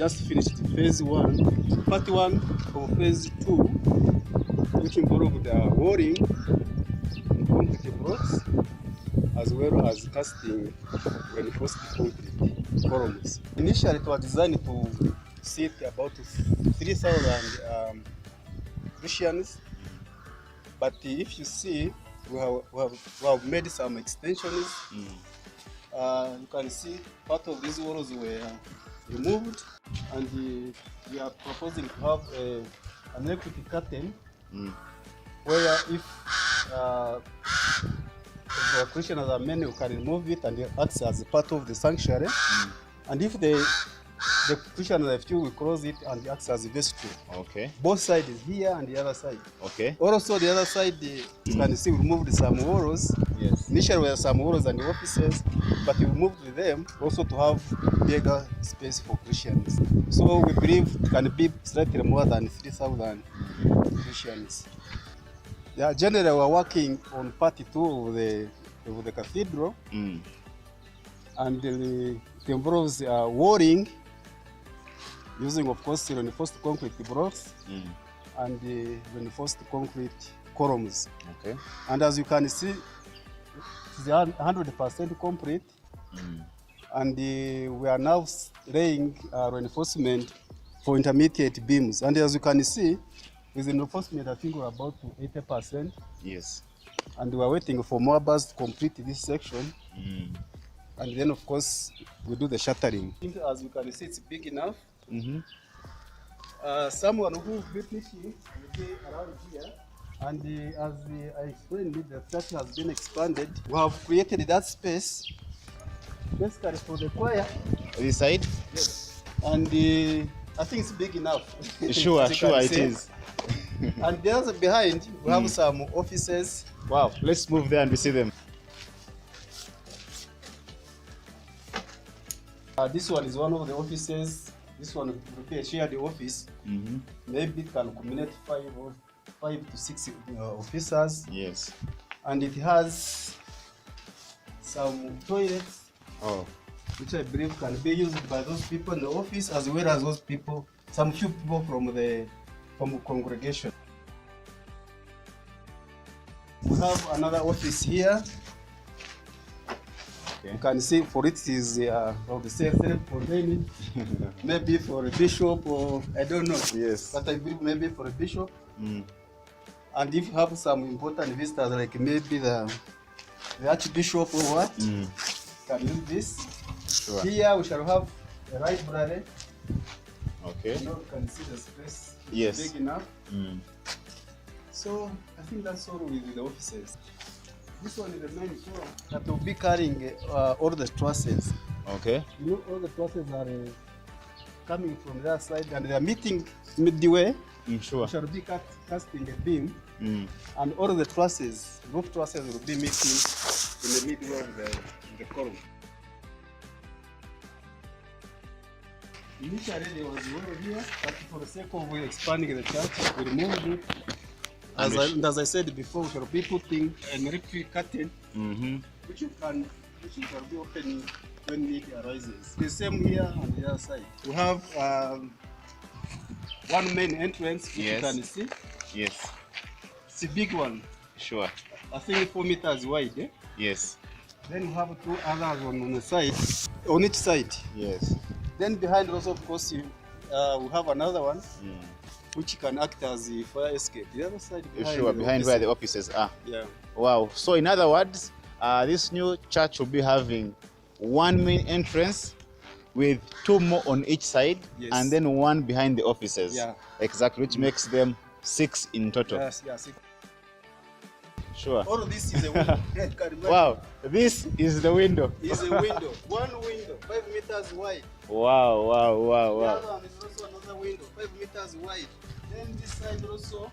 just finished phase 1, part 1 of phase 2, which involved walling in concrete blocks as well as casting reinforced concrete columns. Initially, it was designed to seat about 3,000 Christians, but if you see, we have made some extensions. You can see part of these walls were removed, and we are proposing to have an electric curtain where if the Christians are many, you can remove it and it acts as part of the sanctuary. And if the Christians are few, we close it and it acts as a vestry. Okay. Both sides here and the other side. Okay. Also, the other side, you can see we removed some walls. Yes. Initially, there were some walls and offices, but we moved them also to have bigger space for Christians. So we believe it can be slightly more than 3,000 Christians. Yeah, generally, we're working on part 2 of the cathedral, and it involves walling using, of course, reinforced concrete blocks and reinforced concrete columns. Okay. And as you can see, it's 100% concrete, and we are now laying reinforcement for intermediate beams. And as you can see, with the reinforcement, I think we're about to 80%. Yes. And we are waiting for more bars to complete this section. And then, of course, we do the shuttering. I think, as you can see, it's big enough. Someone who built it will be around here. And as I explained, the church has been expanded. We have created that space, basically for the choir. This side? Yes. And I think it's big enough. Sure, it is. And the other behind, we have some offices. Wow, let's move there and we see them. This one is one of the offices. This one will be a shared office. Maybe it can accommodate 5 to 6 officers. Yes. And it has some toilets, which I believe can be used by those people in the office as well as those people, some few people from the congregation. We have another office here. Okay. You can see for it is of the self-contained, maybe for a bishop or I don't know. Yes. But I believe maybe for a bishop. And if you have some important visitors, like maybe the archbishop or what, can use this. Sure. Here we shall have a library. Okay. You can see the space. Yes. Big enough. So I think that's all with the offices. This one is the main floor that will be carrying all the trusses. Okay. You know, all the trusses are coming from that side and they are meeting midway. Sure. We shall be casting a beam, and all the trusses, roof trusses, will be meeting in the middle of the column. Initially there was a wall here, but for the sake of expanding the church, we removed it. As I said before, we shall be putting an electric curtain, which shall be open when need arises. The same here on the other side. We have one main entrance, which you can see. Yes. It's a big one. Sure. I think 4 meters wide. Eh? Yes. Then we have 2 others on the side, on each side. Yes. Then behind also, of course, we have another one, which can act as a fire escape. The other side behind. Sure, behind where the offices are. Yeah. Wow. So in other words, this new church will be having one main entrance with 2 more on each side, and then 1 behind the offices. Yeah. Exactly, which makes them 6 in total. Yes, yeah, 6. Sure. All of this is a window. Wow, this is the window. It's a window. One window, 5 meters wide. Wow, wow, wow, wow. The other one is also another window, 5 meters wide. Then this side also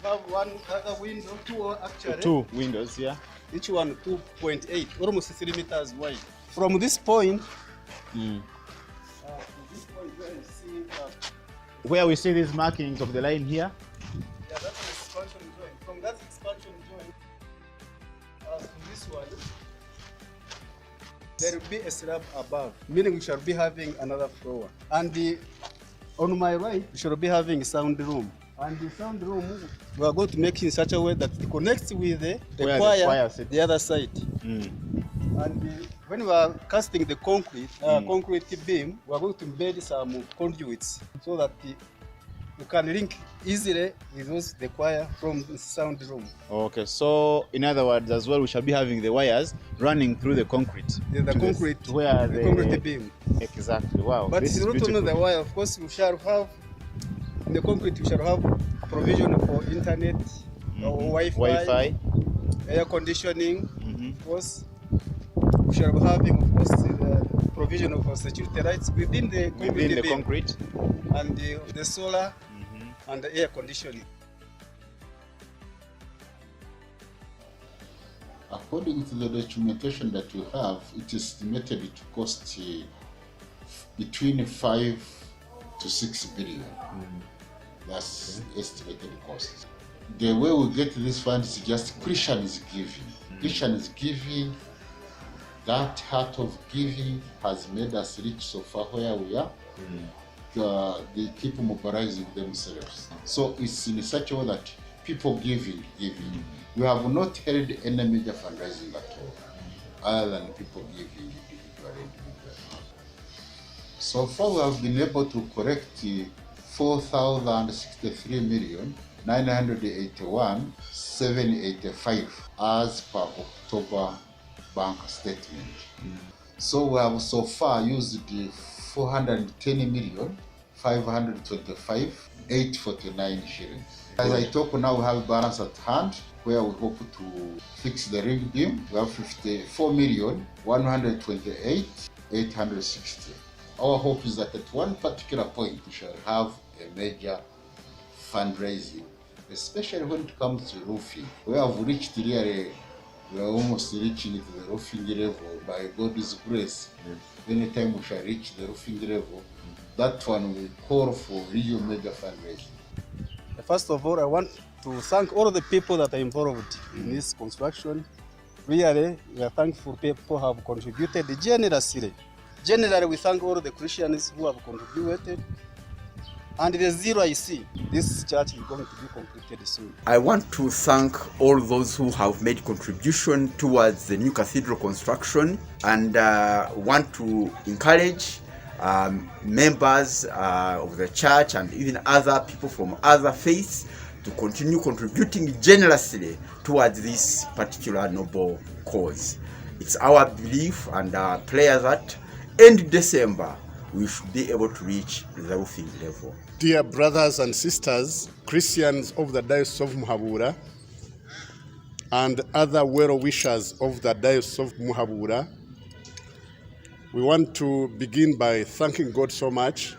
have one other window, 2 actually. 2 windows, yeah. Each one 2.8, almost 3 meters wide. From this point, where we see these markings of the line here. Yeah, that's the expansion joint. From that expansion joint to this one, There will be a slab above, meaning we shall be having another floor. And on my right, we shall be having a sound room. And the sound room, we are going to make it in such a way that it connects with the choir, the other side. And when we are casting the concrete beam, we are going to embed some conduits so that you can link easily with the choir from the sound room. Okay, so in other words, as well, we shall be having the wires running through the concrete. Yeah, the concrete beam. Exactly. Wow. But it's not only the wire. Of course, we shall have in the concrete. We shall have provision for internet, or Wi-Fi, air conditioning. Of course, we shall be having, of course, the provision of security lights within the concrete and the solar and the air conditioning. According to the documentation that we have, it is estimated to cost between 5 to 6 billion. That's estimated cost. The way we get this fund is just Christian is giving. Christian is giving. That heart of giving has made us reach so far where we are. They keep mobilizing themselves. So it's in such a way that people giving. We have not held any major fundraising at all, other than people giving individually. So far we have been able to collect 4,063,981,785 as per October bank statement. So we have so far used 410,525,849 shillings. As I talk now, we have a balance at hand where we hope to fix the ring beam. We have 54,128,860. Our hope is that at one particular point we shall have a major fundraising, especially when it comes to roofing. We have reached really, we are almost reaching to the roofing level by God's grace. Anytime we shall reach the roofing level, that one will call for real major fundraising. First of all, I want to thank all the people that are involved in this construction. Really, we are thankful people have contributed generously. Generally, we thank all the Christians who have contributed. And the zero I see, this church is going to be completed soon. I want to thank all those who have made contribution towards the new cathedral construction, and want to encourage members of the church and even other people from other faiths to continue contributing generously towards this particular noble cause. It's our belief and our prayer that end December we should be able to reach the roofing level. Dear brothers and sisters, Christians of the Diocese of Muhabura and other well-wishers of the Diocese of Muhabura, we want to begin by thanking God so much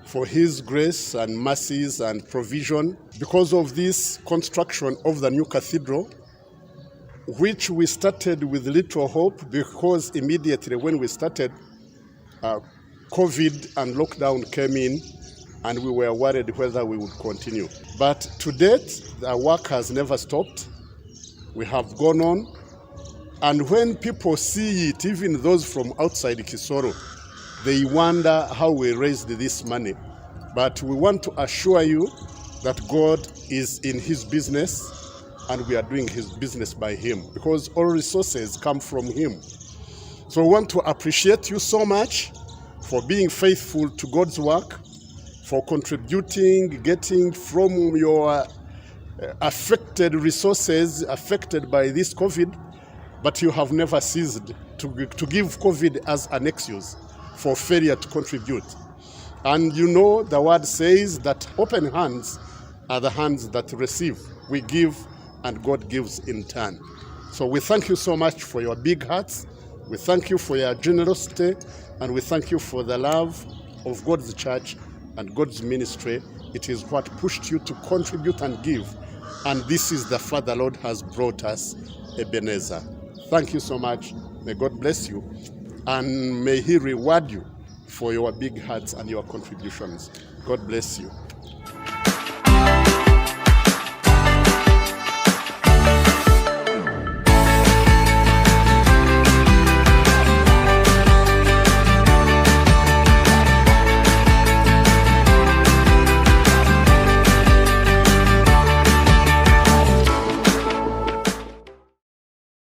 for His grace and mercies and provision because of this construction of the new cathedral, which we started with little hope because immediately when we started, COVID and lockdown came in and we were worried whether we would continue. But to date, the work has never stopped. We have gone on. And when people see it, even those from outside Kisoro, they wonder how we raised this money. But we want to assure you that God is in His business and we are doing His business by Him because all resources come from Him. So we want to appreciate you so much for being faithful to God's work, for contributing, getting from your affected resources affected by this COVID, but you have never ceased to give COVID as an excuse for failure to contribute. And you know the word says that open hands are the hands that receive. We give and God gives in turn. So we thank you so much for your big hearts. We thank you for your generosity, and we thank you for the love of God's church and God's ministry. It is what pushed you to contribute and give. And this is the Father Lord has brought us, Ebenezer. Thank you so much. May God bless you. And may He reward you for your big hearts and your contributions. God bless you.